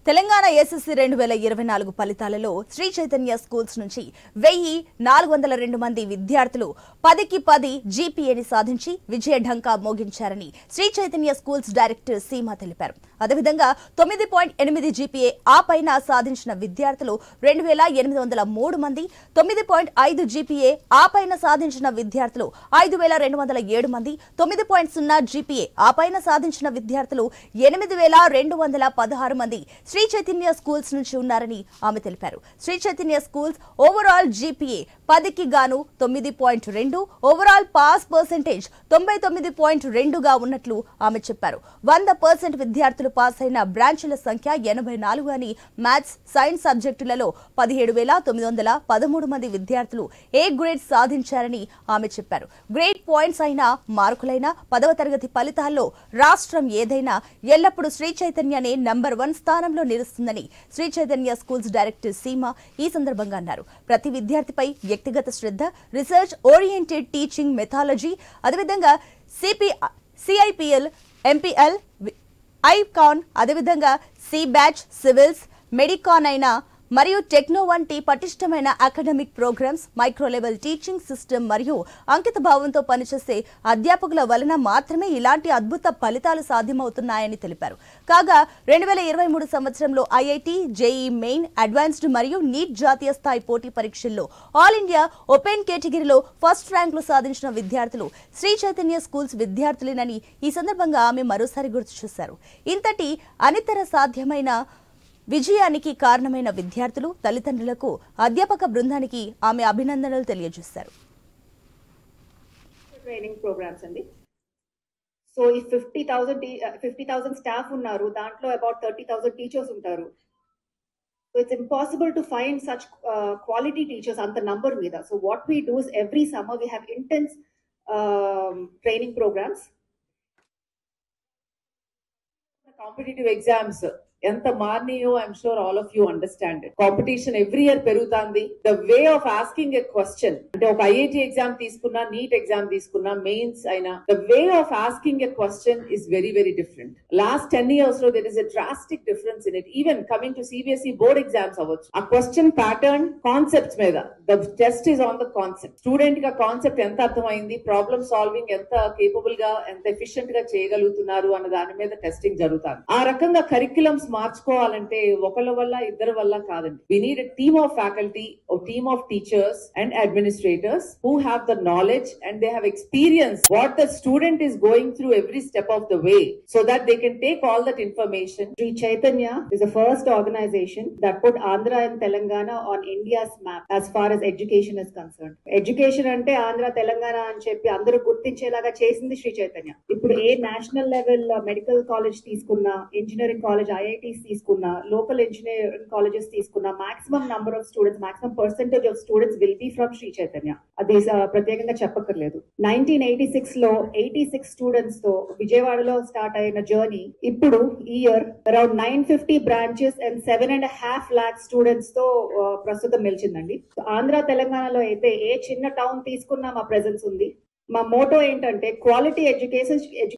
Telangana SSC 2024 ఫలితాలలో Shri Chaitanya schools నుంచి 1402 మంది విద్యార్థులు 10కి 10 జీపీఏని సాధించి విజయ ఢంకా మోగించారని శ్రీ చైతన్య స్కూల్స్ డైరెక్టర్ సీమా తెలిపారు. అదేవిధంగా 9.8 జీపీఏ ఆ పైన సాధించిన విద్యార్థులు 2803 మంది, 9.5 జీపీఏ ఆ పైన సాధించిన విద్యార్థులు 5207 మంది, 9.0 జీపీఏ ఆ పైన సాధించిన విద్యార్థులు 8216 మంది శ్రీ చైతన్య స్కూల్స్ నుంచి ఉన్నారని ఆమె తెలిపారు. Shri Chaitanya schools overall GPA 10కి గాను 9.2, ఓవరాల్ పాస్ పర్సెంటేజ్ 99.2 గా ఉన్నట్లు ఆమె చెప్పారు. 100% విద్యార్థులు పాస్ అయిన బ్రాంచుల సంఖ్య 84 అని, మ్యాథ్స్, సైన్స్ సబ్జెక్టులలో 17,913 మంది విద్యార్థులు ఏ గ్రేడ్ సాధించారని ఆమె చెప్పారు. గ్రేడ్ పాయింట్స్ అయినా, మార్కులైనా 10వ తరగతి ఫలితాల్లో రాష్ట్రం ఏదైనా ఎల్లప్పుడూ శ్రీ చైతన్యనే నంబర్ 1 స్థానంలో నిలుస్తుందని శ్రీ చైతన్య స్కూల్స్ డైరెక్టర్ సీమా ఈ సందర్భంగా అన్నారు. ప్రతి విద్యార్థిపై వ్యక్తిగత శ్రద్ధ, రీసెర్చ్ ఓరియంటెడ్ టీచింగ్ మెథాలజీ, అదేవిధంగా సిఐపిఎల్, ఎంపీఎల్, ఐకాన్, అదేవిధంగా సి బ్యాచ్, సివిల్స్, మెడికాన్ అయినా మరియు టెక్నో వంటి పటిష్టమైన academic programmes, micro level teaching system మరియు అంకిత భావంతో పనిచేసే అధ్యాపకుల వలన మాత్రమే ఇలాంటి అద్భుత ఫలితాలు సాధ్యమవుతున్నాయని తెలిపారు. కాగా 2023 సంవత్సరంలో ఐఐటి, జేఈ మెయిన్, అడ్వాన్స్డ్ మరియు నీట్ జాతీయ స్థాయి పోటీ పరీక్షల్లో ఆల్ ఇండియా ఓపెన్ కేటగిరీలో ఫస్ట్ ర్యాంకులు సాధించిన విద్యార్థులు శ్రీ చైతన్య స్కూల్స్ విద్యార్థులేనని ఈ సందర్భంగా ఆమె మరోసారి గుర్తు చేశారు. ఇంతటి అనితర సాధ్యమైన విజయానికి కారణమైన విద్యార్థులు, తల్లిదండ్రులకు, అధ్యాపక బృందానికి ఆమె అభినందనలు తెలియజేశారు. ట్రైనింగ్ ప్రోగ్రామ్స్ అండి. సో ఈ 50,000 స్టాఫ్ ఉన్నారు, దాంట్లో అబౌట్ 30,000 టీచర్స్ ఉంటారు. So it's impossible to find such quality teachers అంత నంబర్ మీద. So what we do is every summer we have intense training programmes. Competitive exams ఎంత మారినాయో I'm sure all of you understand it. Competition every year పెరుగుతుంది. The way of asking a question, అంటే ఒక IIT exam తీసుకున్నా, NEET exam తీసుకున్నా, mains అయినా, the way of asking a question is very very different. Last 10 years లో there is a drastic difference in it. Even coming to CBSE board exams అవ్వచ్చు, ఆ question pattern, concepts మీద the test is on the concept. Student గా concept ఎంత అర్థమైంది, problem solving ఎంత capable గా, ఎంత ఎఫిషియెంట్ గా చేయగలుగుతున్నారు అన్న దాని మీద టెస్టింగ్ జరుగుతుంది. ఆ రకంగా కరిక్యులమ్స్ మార్చుకోవాలంటే ఒకళ్ళ వల్ల, ఇద్దరు వల్ల కాదండి. We need a team of faculty, a team of teachers and administrators who have the knowledge and they have experience what the student is going through every step of the way, so that they can take all that information. Sri Chaitanya is the first organization that put Andhra and Telangana on India's map as far as education is concerned. Education ante Andhra, Telangana అని చెప్పి అందరూ గుర్తించేలాగా చేసింది శ్రీ చైతన్య. ఇప్పుడు ఏ national level medical college తీసుకున్నా, engineering college, IITs తీసుకున్నా, local engineering colleges తీసుకున్నా, maximum number of students, maximum percentage of students will be from Shri Chaitanya. అది ప్రత్యేకంగా చెప్పక్కర్లేదు. 1986 లో 86 స్టూడెంట్స్ తో విజయవాడలో స్టార్ట్ అయిన జర్నీ ఇప్పుడు ఈ year around 950 branches and 7.5 lakh students తో ప్రస్తుతం నిలిచిందండి. ఆంధ్ర, తెలంగాణలో అయితే ఏ చిన్న టౌన్ తీసుకున్నా మా ప్రెజెన్స్ ఉంది. మా మోటో ఏంటంటే క్వాలిటీ ఎడ్యుకేషన్